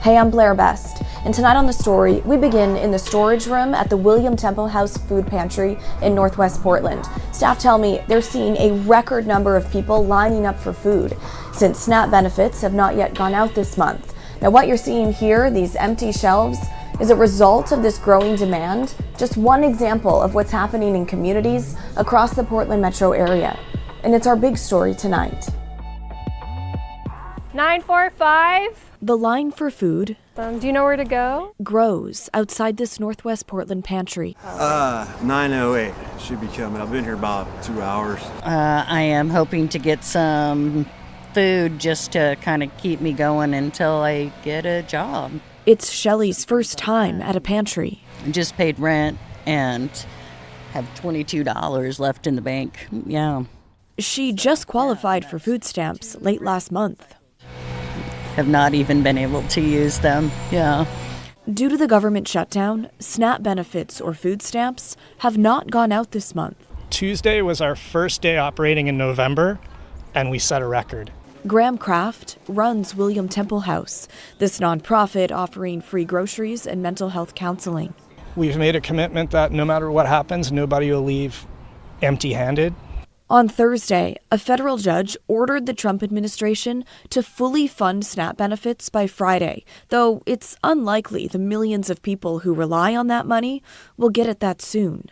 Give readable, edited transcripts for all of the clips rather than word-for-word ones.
Hey, I'm Blair Best, and tonight on The Story, we begin in the storage room at the William Temple House Food Pantry in Northwest Portland. Staff tell me they're seeing a record number of people lining up for food, since SNAP benefits have not yet gone out this month. Now, what you're seeing here, these empty shelves, is a result of this growing demand. Just one example of what's happening in communities across the Portland metro area. And it's our big story tonight. 945. The line for food, Do you know where to go? grows outside this Northwest Portland pantry. 908 should be coming. I've been here about 2 hours. I am hoping to get some food just to kind of keep me going until I get a job. It's Shelley's first time at a pantry. I just paid rent and have $22 left in the bank. Yeah. She just qualified for food stamps late last month. Have not even been able to use them. Yeah. Due to the government shutdown, SNAP benefits or food stamps have not gone out this month. Tuesday was our first day operating in November, and we set a record. Graham Kraft runs William Temple House, this nonprofit offering free groceries and mental health counseling. We've made a commitment that no matter what happens, nobody will leave empty-handed. On Thursday, a federal judge ordered the Trump administration to fully fund SNAP benefits by Friday, though it's unlikely the millions of people who rely on that money will get it that soon.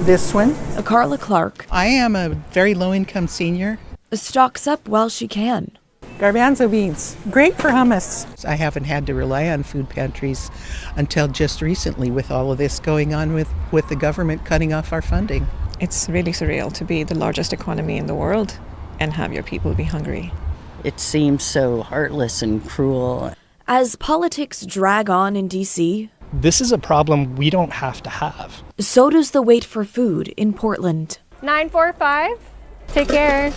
This one? Carla Clark I am a very low-income senior. stocks up while she can. Garbanzo beans, great for hummus. I haven't had to rely on food pantries until just recently with all of this going on with the government cutting off our funding. It's really surreal to be the largest economy in the world and have your people be hungry. It seems so heartless and cruel. As politics drag on in D.C., This is a problem we don't have to have. so does the wait for food in Portland. 945. Take care.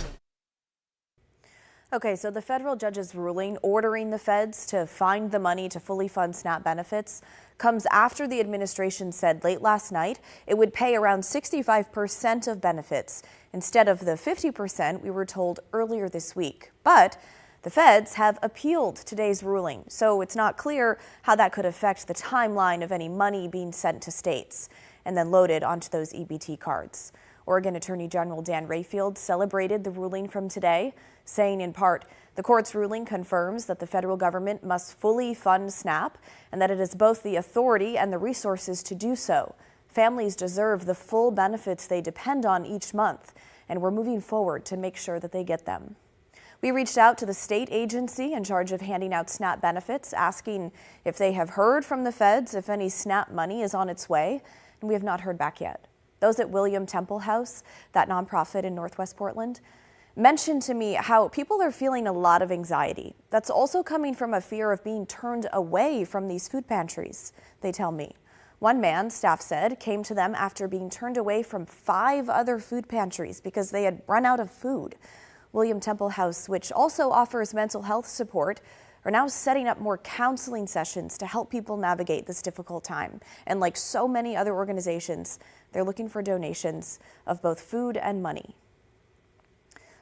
Okay, so the federal judge's ruling ordering the feds to find the money to fully fund SNAP benefits comes after the administration said late last night it would pay around 65% of benefits instead of the 50% we were told earlier this week. But the feds have appealed today's ruling, so it's not clear how that could affect the timeline of any money being sent to states and then loaded onto those EBT cards. Oregon Attorney General Dan Rayfield celebrated the ruling from today, saying in part, the court's ruling confirms that the federal government must fully fund SNAP and that it has both the authority and the resources to do so. Families deserve the full benefits they depend on each month, and we're moving forward to make sure that they get them. We reached out to the state agency in charge of handing out SNAP benefits, asking if they have heard from the feds if any SNAP money is on its way, and we have not heard back yet. Those at William Temple House, that nonprofit in Northwest Portland, mentioned to me how people are feeling a lot of anxiety. That's also coming from a fear of being turned away from these food pantries, they tell me. One man, staff said, came to them after being turned away from 5 other food pantries because they had run out of food. William Temple House, which also offers mental health support, are now setting up more counseling sessions to help people navigate this difficult time. And like so many other organizations, they're looking for donations of both food and money.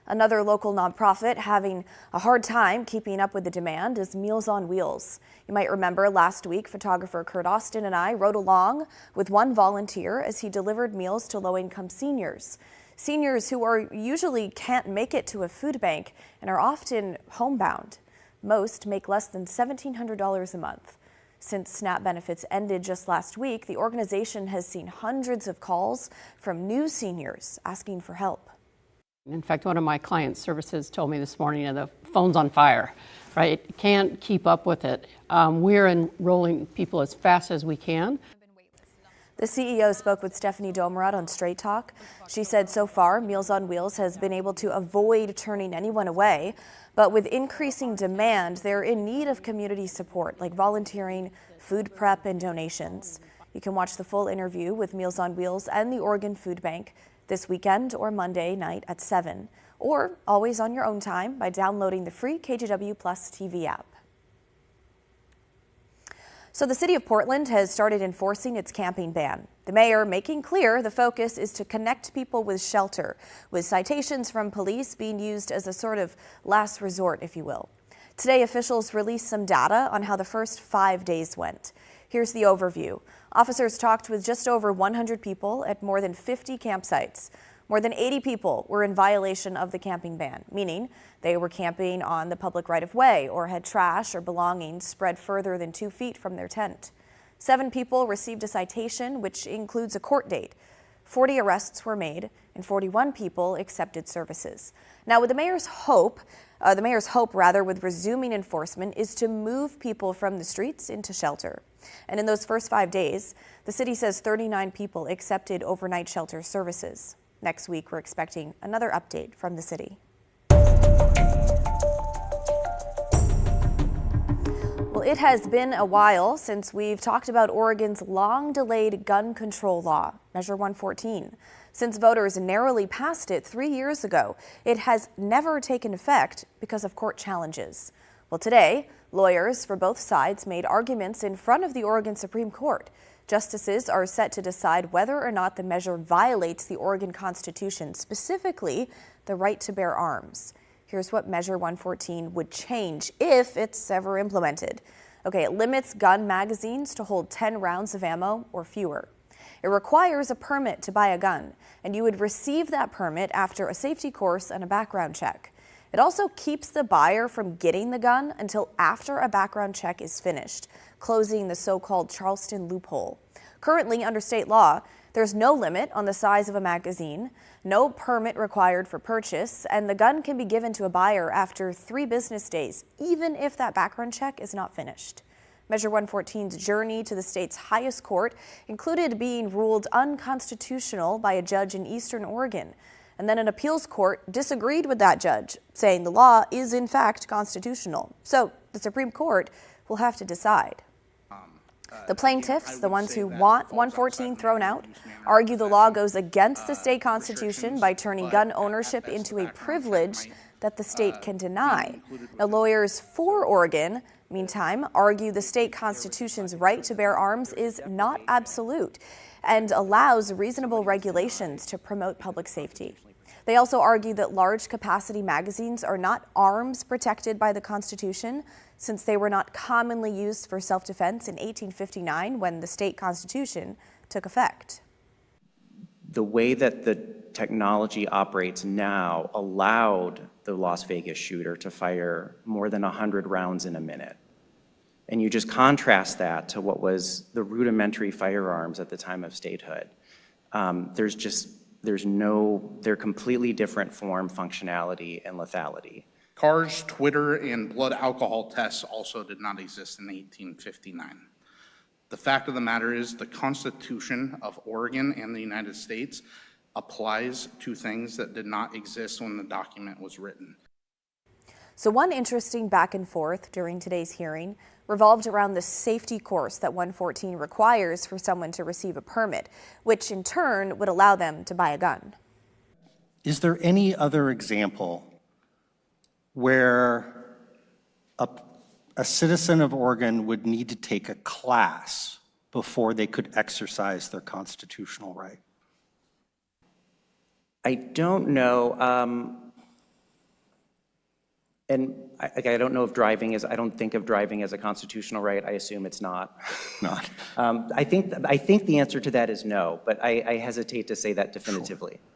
Another local nonprofit having a hard time keeping up with the demand is Meals on Wheels. You might remember last week, photographer Kurt Austin and I rode along with one volunteer as he delivered meals to low-income seniors. Seniors who usually can't make it to a food bank and are often homebound. Most make less than $1,700 a month. Since SNAP benefits ended just last week, the organization has seen hundreds of calls from new seniors asking for help. In fact, one of my client services told me this morning, the phone's on fire, right? Can't keep up with it. We're enrolling people as fast as we can. The CEO spoke with Stephanie Domerad on Straight Talk. She said so far, Meals on Wheels has been able to avoid turning anyone away, but with increasing demand, they're in need of community support like volunteering, food prep, and donations. You can watch the full interview with Meals on Wheels and the Oregon Food Bank this weekend or Monday night at 7, or always on your own time by downloading the free KGW Plus TV app. So the city of Portland has started enforcing its camping ban. The mayor making clear the focus is to connect people with shelter, with citations from police being used as a sort of last resort, if you will. Today, officials released some data on how the first 5 days went. Here's the overview. Officers talked with just over 100 people at more than 50 campsites. More than 80 people were in violation of the camping ban, meaning they were camping on the public right-of-way or had trash or belongings spread further than 2 feet from their tent. 7 people received a citation, which includes a court date. 40 arrests were made and 41 people accepted services. Now, with the mayor's hope with resuming enforcement is to move people from the streets into shelter. And in those first 5 days, the city says 39 people accepted overnight shelter services. Next week, we're expecting another update from the city. Well, it has been a while since we've talked about Oregon's long-delayed gun control law, Measure 114. Since voters narrowly passed it 3 years ago, it has never taken effect because of court challenges. Well, today, lawyers for both sides made arguments in front of the Oregon Supreme Court. Justices are set to decide whether or not the measure violates the Oregon Constitution, specifically the right to bear arms. Here's what Measure 114 would change if it's ever implemented. Okay, it limits gun magazines to hold 10 rounds of ammo or fewer. It requires a permit to buy a gun, and you would receive that permit after a safety course and a background check. It also keeps the buyer from getting the gun until after a background check is finished, closing the so-called Charleston loophole. Currently, under state law, there's no limit on the size of a magazine, no permit required for purchase, and the gun can be given to a buyer after 3 business days, even if that background check is not finished. Measure 114's journey to the state's highest court included being ruled unconstitutional by a judge in eastern Oregon. And then an appeals court disagreed with that judge, saying the law is in fact constitutional. So the Supreme Court will have to decide. The plaintiffs, the ones who want 114 thrown out, argue the law goes against the state constitution by turning gun ownership into a privilege that the state can deny. Now, lawyers for Oregon, meantime, argue the state constitution's right to bear arms is not absolute and allows reasonable regulations to promote public safety. They also argue that large capacity magazines are not arms protected by the Constitution, since they were not commonly used for self-defense in 1859 when the state constitution took effect. The way that the technology operates now allowed the Las Vegas shooter to fire more than 100 rounds in a minute. And you just contrast that to what was the rudimentary firearms at the time of statehood. They're completely different form, functionality, and lethality. CARS, Twitter, and blood alcohol tests also did not exist in 1859. The fact of the matter is the Constitution of Oregon and the United States applies to things that did not exist when the document was written. So one interesting back and forth during today's hearing revolved around the safety course that 114 requires for someone to receive a permit, which in turn would allow them to buy a gun. Is there any other example where a citizen of Oregon would need to take a class before they could exercise their constitutional right? I don't know. And I don't know if I don't think of driving as a constitutional right. I assume it's not. Not. I think the answer to that is no, but I hesitate to say that definitively. Sure.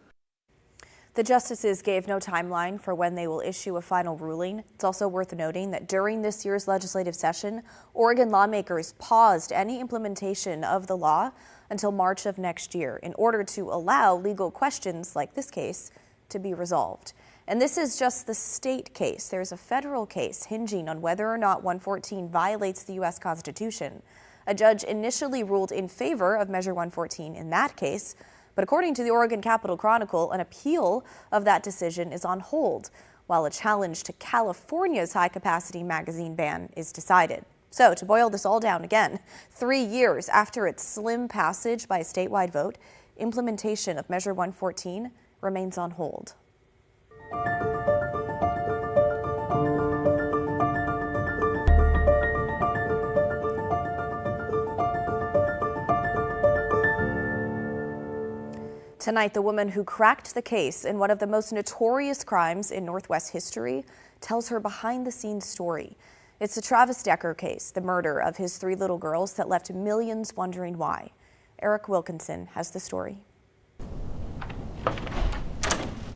The justices gave no timeline for when they will issue a final ruling. It's also worth noting that during this year's legislative session, Oregon lawmakers paused any implementation of the law until March of next year in order to allow legal questions like this case to be resolved. And this is just the state case. There's a federal case hinging on whether or not 114 violates the U.S. Constitution. A judge initially ruled in favor of Measure 114 in that case, but according to the Oregon Capitol Chronicle, an appeal of that decision is on hold, while a challenge to California's high-capacity magazine ban is decided. So, to boil this all down again, 3 years after its slim passage by a statewide vote, implementation of Measure 114 remains on hold. Tonight, the woman who cracked the case in one of the most notorious crimes in Northwest history tells her behind-the-scenes story. It's the Travis Decker case, the murder of his 3 little girls that left millions wondering why. Eric Wilkinson has the story.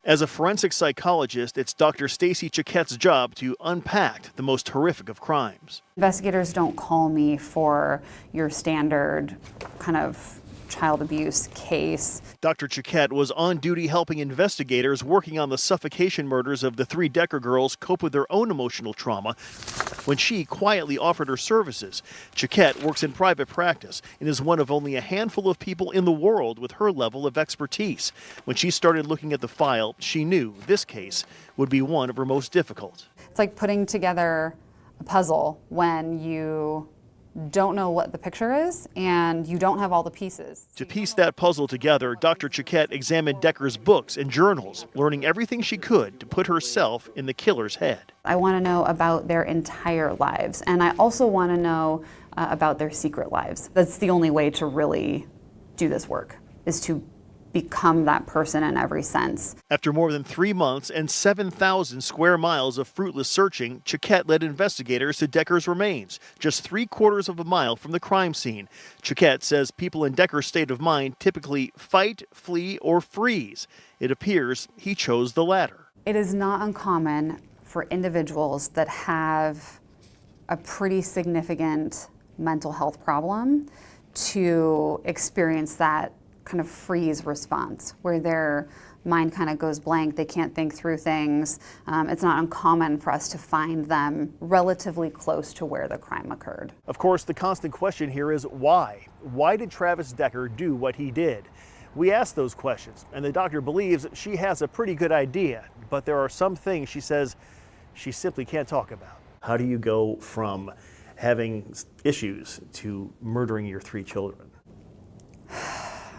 As a forensic psychologist, it's Dr. Stacy Chiquette's job to unpack the most horrific of crimes. Investigators don't call me for your standard kind of child abuse case. Dr. Chiquette was on duty helping investigators working on the suffocation murders of the 3 Decker girls cope with their own emotional trauma when she quietly offered her services. Chiquette works in private practice and is one of only a handful of people in the world with her level of expertise. When she started looking at the file, she knew this case would be one of her most difficult. It's like putting together a puzzle when you don't know what the picture is and you don't have all the pieces. To piece that puzzle together, Dr. Chiquette examined Decker's books and journals, learning everything she could to put herself in the killer's head. I want to know about their entire lives, and I also want to know about their secret lives. That's the only way to really do this work, is to become that person in every sense. After more than 3 months and 7,000 square miles of fruitless searching, Chiquette led investigators to Decker's remains, just 3/4 of a mile from the crime scene. Chiquette says people in Decker's state of mind typically fight, flee, or freeze. It appears he chose the latter. It is not uncommon for individuals that have a pretty significant mental health problem to experience that kind of freeze response where their mind kind of goes blank, they can't think through things. It's not uncommon for us to find them relatively close to where the crime occurred. Of course, the constant question here is why? Why did Travis Decker do what he did? We asked those questions, and the doctor believes she has a pretty good idea, but there are some things she says she simply can't talk about. How do you go from having issues to murdering your 3 children?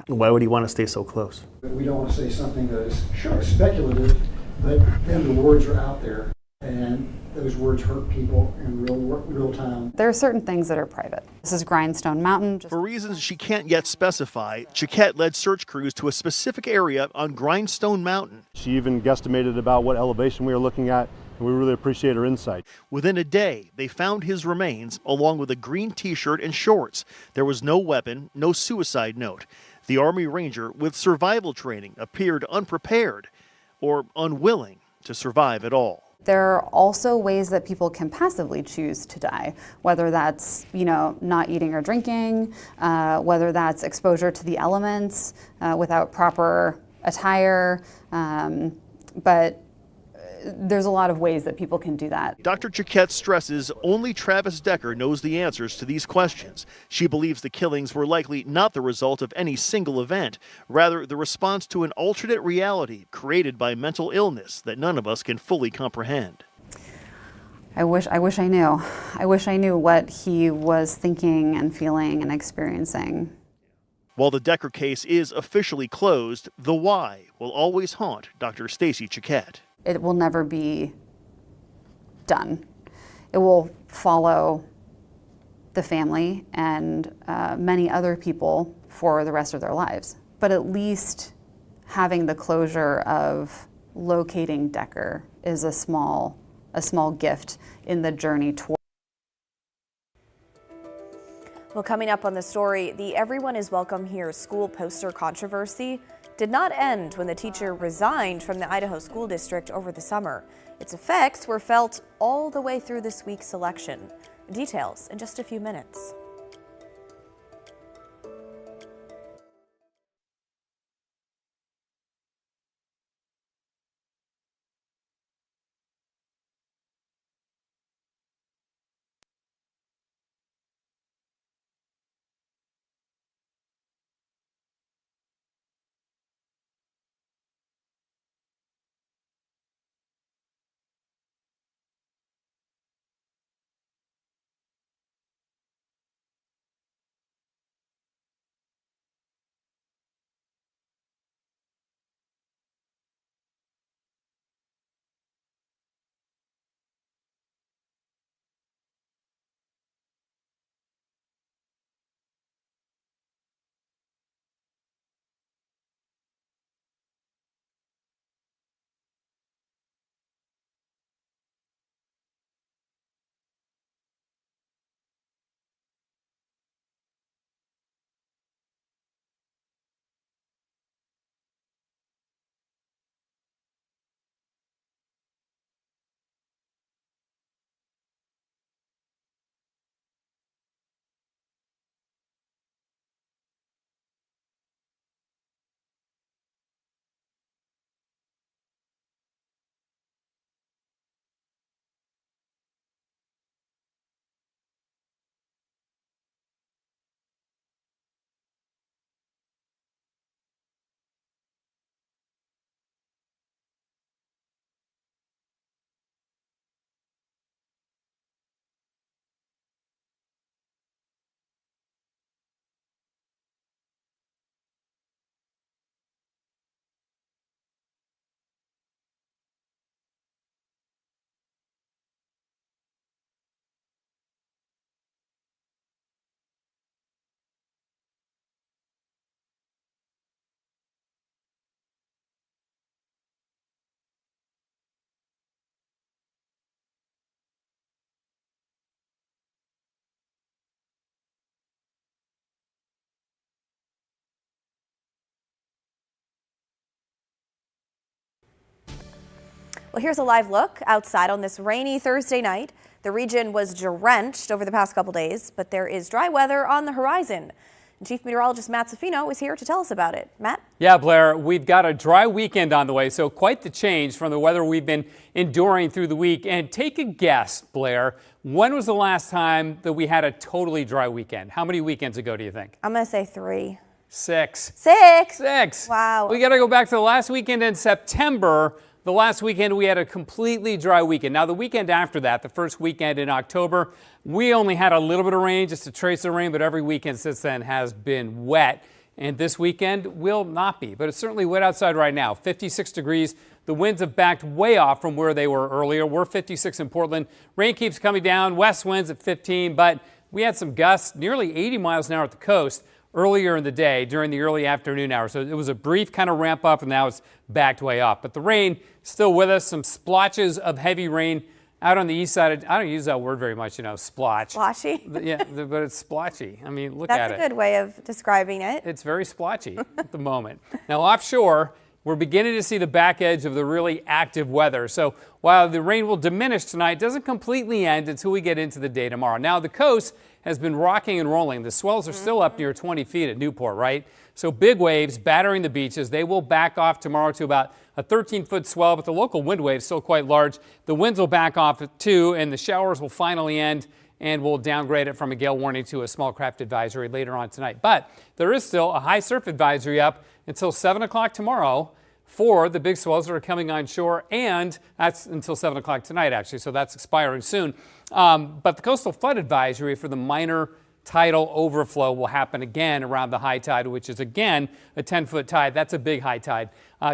Why would he want to stay so close? We don't want to say something that is speculative, but then the words are out there, and those words hurt people in real time. There are certain things that are private. This is Grindstone Mountain. For reasons she can't yet specify, Chiquette led search crews to a specific area on Grindstone Mountain. She even guesstimated about what elevation we were looking at, and we really appreciate her insight. Within a day, they found his remains along with a green t-shirt and shorts. There was no weapon, no suicide note. The Army Ranger with survival training appeared unprepared or unwilling to survive at all. There are also ways that people can passively choose to die, whether that's, not eating or drinking, whether that's exposure to the elements without proper attire, but there's a lot of ways that people can do that. Dr. Chiquette stresses only Travis Decker knows the answers to these questions. She believes the killings were likely not the result of any single event, rather the response to an alternate reality created by mental illness that none of us can fully comprehend. I wish I knew. I wish I knew what he was thinking and feeling and experiencing. While the Decker case is officially closed, the why will always haunt Dr. Stacy Chiquette. It will never be done. It will follow the family and many other people for the rest of their lives. But at least having the closure of locating Decker is a small gift in the journey toward. Well, coming up on the story, the Everyone is Welcome Here school poster controversy did not end when the teacher resigned from the Idaho School District over the summer. Its effects were felt all the way through this week's election. Details in just a few minutes. Well, here's a live look outside on this rainy Thursday night. The region was drenched over the past couple days, but there is dry weather on the horizon. And Chief Meteorologist Matt Safino is here to tell us about it. Matt? Yeah, Blair, we've got a dry weekend on the way, so quite the change from the weather we've been enduring through the week. And take a guess, Blair, when was the last time that we had a totally dry weekend? How many weekends ago do you think? I'm going to say 3. 6. 6? 6. Wow. We got to go back to the last weekend in September. The last weekend we had a completely dry weekend. Now the weekend after that, the first weekend in October, we only had a little bit of rain, just a trace of rain, but every weekend since then has been wet. And this weekend will not be, but it's certainly wet outside right now. 56 degrees. The winds have backed way off from where they were earlier. We're 56 in Portland. Rain keeps coming down. West winds at 15, but we had some gusts nearly 80 miles an hour at the coast earlier in the day during the early afternoon hours. So it was a brief kind of ramp up, and now it's backed way off. But the rain still with us. Some splotches of heavy rain out on the east side. I don't use that word very much, splotch. Splotchy? Yeah, but it's splotchy. I mean, look at it. That's a good way of describing it. It's very splotchy at the moment. Now offshore, we're beginning to see the back edge of the really active weather. So while the rain will diminish tonight, it doesn't completely end until we get into the day tomorrow. Now the coast has been rocking and rolling. The swells are still up near 20 feet at Newport, right? So big waves battering the beaches. They will back off tomorrow to about a 13-foot swell, but the local wind wave is still quite large. The winds will back off too, and the showers will finally end, and we'll downgrade it from a gale warning to a small craft advisory later on tonight. But there is still a high surf advisory up until 7 o'clock tomorrow for the big swells that are coming on shore, and that's until 7 o'clock tonight, actually, so that's expiring soon. But the coastal flood advisory for the minor tidal overflow will happen again around the high tide, which is again a 10-foot tide. That's a big high tide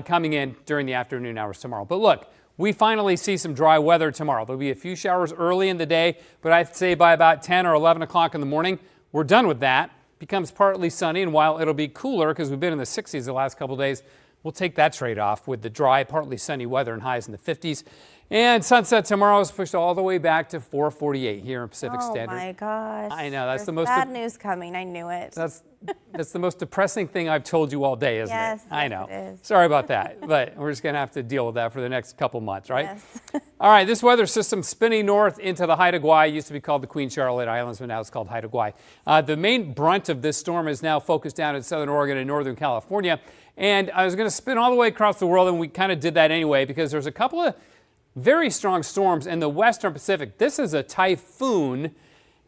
coming in during the afternoon hours tomorrow. But look, we finally see some dry weather tomorrow. There'll be a few showers early in the day, but I'd say by about 10 or 11 o'clock in the morning, we're done with that. Becomes partly sunny, and while it'll be cooler because we've been in the 60s the last couple of days, we'll take that trade-off with the dry, partly sunny weather and highs in the 50s. And sunset tomorrow is pushed all the way back to 4:48 here in Pacific Standard. Oh my gosh. I know, that's There's the most bad news coming. I knew it. That's the most depressing thing I've told you all day, isn't Yes, it? I yes, know. it is. Sorry about that, but we're just going to have to deal with that for the next couple months, right? Yes. All right, this weather system spinning north into the Haida Gwaii. Used to be called the Queen Charlotte Islands, but now it's called Haida Gwaii. The main brunt of this storm is now focused down in southern Oregon and northern California. And I was going to spin all the way across the world, and we kind of did that anyway because there's a couple of very strong storms in the western Pacific. This is a typhoon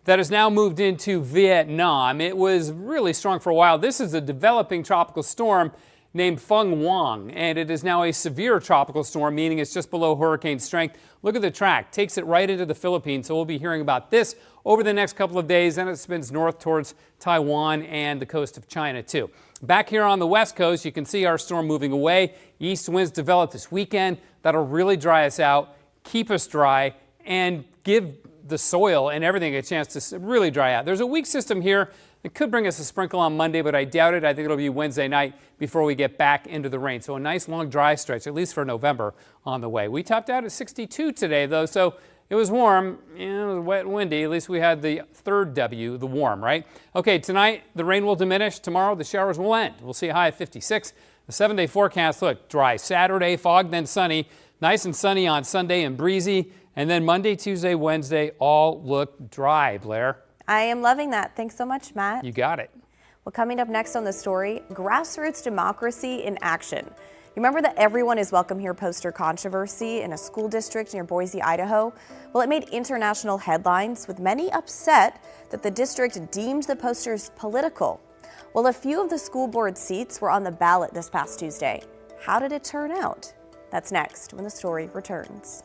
that has now moved into Vietnam. It was really strong for a while. This is a developing tropical storm named Feng Wang, and it is now a severe tropical storm, meaning it's just below hurricane strength. Look at the track, takes it right into the Philippines, so we'll be hearing about this over the next couple of days, and it spins north towards Taiwan and the coast of China too. Back here on the west coast, you can see our storm moving away. East winds develop this weekend. That'll really dry us out, keep us dry, and give the soil and everything a chance to really dry out. There's a weak system here that could bring us a sprinkle on Monday, but I doubt it. I think it'll be Wednesday night before we get back into the rain. So a nice long dry stretch, at least for November, on the way. We topped out at 62 today, though, so it was warm. It was wet and windy. At least we had the third W, the warm, right? Okay, tonight the rain will diminish. Tomorrow the showers will end. We'll see a high of 56. The 7-day forecast, look, dry Saturday, fog, then sunny. Nice and sunny on Sunday and breezy. And then Monday, Tuesday, Wednesday all look dry, Blair. I am loving that. Thanks so much, Matt. You got it. Well, coming up next on the story, grassroots democracy in action. You remember that Everyone is Welcome Here poster controversy in a school district near Boise, Idaho? Well, it made international headlines, with many upset that the district deemed the posters political. Well, a few of the school board seats were on the ballot this past Tuesday. How did it turn out? That's next when the story returns.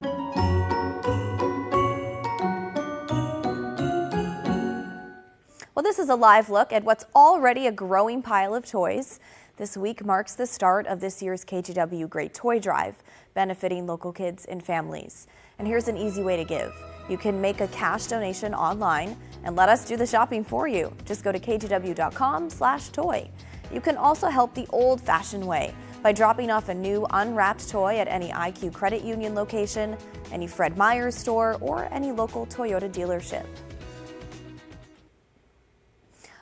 Well, this is a live look at what's already a growing pile of toys. This week marks the start of this year's KGW Great Toy Drive, benefiting local kids and families. And here's an easy way to give. You can make a cash donation online and let us do the shopping for you. Just go to kgw.com/toy. You can also help the old-fashioned way by dropping off a new unwrapped toy at any IQ Credit Union location, any Fred Meyer's store, or any local Toyota dealership.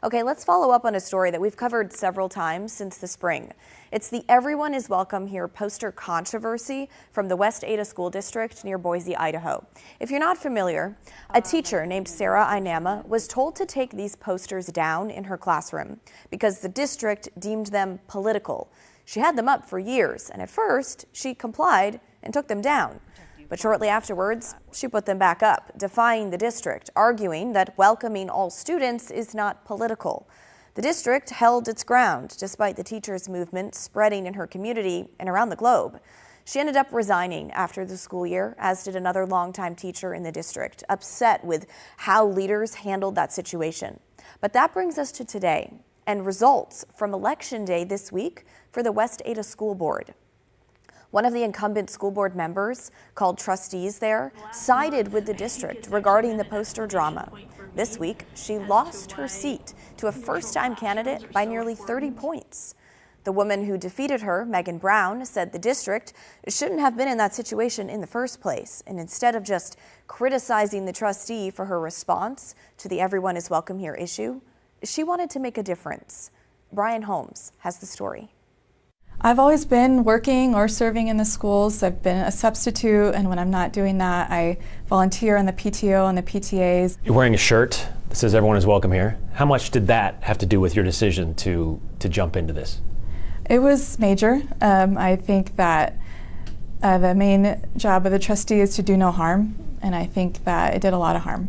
Okay, let's follow up on a story that we've covered several times since the spring. It's the Everyone is Welcome Here poster controversy from the West Ada School District near Boise, Idaho. If you're not familiar, a teacher named Sarah Inama was told to take these posters down in her classroom because the district deemed them political. She had them up for years, and at first, she complied and took them down. But shortly afterwards, she put them back up, defying the district, arguing that welcoming all students is not political. The district held its ground despite the teachers' movement spreading in her community and around the globe. She ended up resigning after the school year, as did another longtime teacher in the district, upset with how leaders handled that situation. But that brings us to today and results from Election Day this week for the West Ada School Board. One of the incumbent school board members, called trustees there, sided with the district regarding the poster drama. This week, she lost her seat to a first-time candidate by nearly 30 points. The woman who defeated her, Megan Brown, said the district shouldn't have been in that situation in the first place, and instead of just criticizing the trustee for her response to the Everyone is Welcome Here issue, she wanted to make a difference. Brian Holmes has the story. I've always been working or serving in the schools. I've been a substitute, and when I'm not doing that, I volunteer on the PTO and the PTAs. You're wearing a shirt that says Everyone is Welcome Here. How much did that have to do with your decision to jump into this? It was major. I think that the main job of the trustee is to do no harm, and I think that it did a lot of harm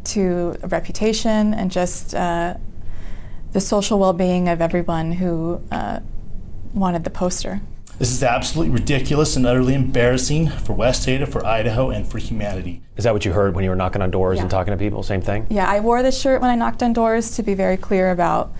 to a reputation and just the social well-being of everyone who wanted the poster. This is absolutely ridiculous and utterly embarrassing for West Ada, for Idaho, and for humanity. Is that what you heard when you were knocking on doors and talking to people? Same thing? Yeah, I wore this shirt when I knocked on doors to be very clear about,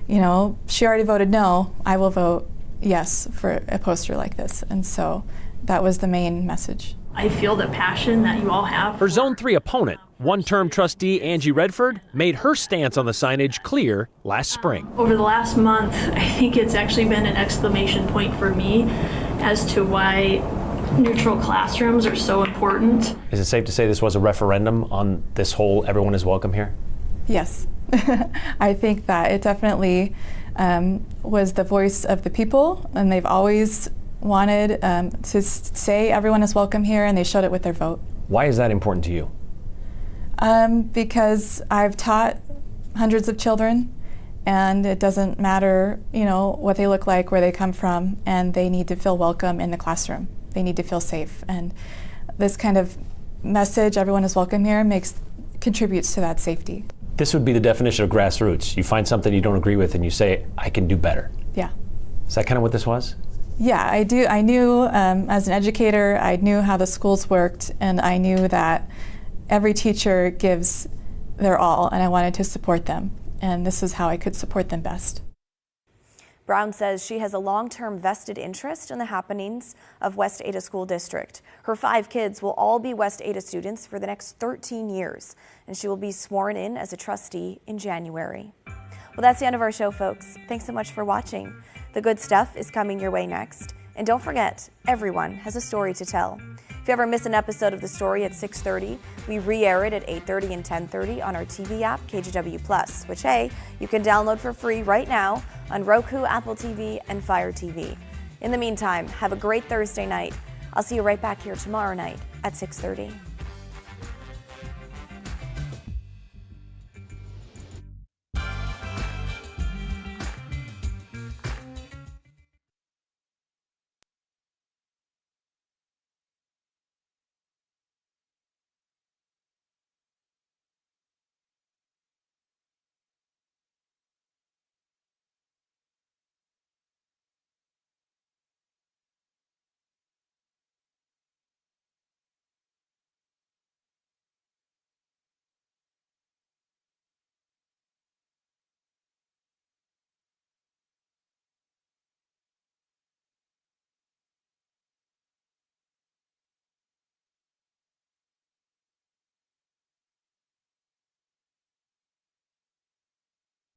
you know, she already voted no, I will vote yes for a poster like this. And so that was the main message. I feel the passion that you all have. Her Zone 3 opponent, one-term trustee Angie Redford, made her stance on the signage clear last spring. Over the last month, I think it's actually been an exclamation point for me as to why neutral classrooms are so important. Is it safe to say this was a referendum on this whole Everyone is Welcome Here? Yes. I think that it definitely was the voice of the people, and they've always wanted to say everyone is welcome here, and they showed it with their vote. Why is that important to you? Because I've taught hundreds of children, and it doesn't matter, you know, what they look like, where they come from, and they need to feel welcome in the classroom. They need to feel safe, and this kind of message, everyone is welcome here, contributes to that safety. This would be the definition of grassroots. You find something you don't agree with and you say, I can do better. Yeah. Is that kind of what this was? Yeah, I do. I knew as an educator, I knew how the schools worked, and I knew that every teacher gives their all, and I wanted to support them, and this is how I could support them best. Brown says she has a long-term vested interest in the happenings of West Ada School District. Her 5 kids will all be West Ada students for the next 13 years, and she will be sworn in as a trustee in January. Well, that's the end of our show, folks. Thanks so much for watching. The good stuff is coming your way next. And don't forget, everyone has a story to tell. If you ever miss an episode of The Story at 6:30, we re-air it at 8:30 and 10:30 on our TV app, KGW+, which, hey, you can download for free right now on Roku, Apple TV, and Fire TV. In the meantime, have a great Thursday night. I'll see you right back here tomorrow night at 6:30.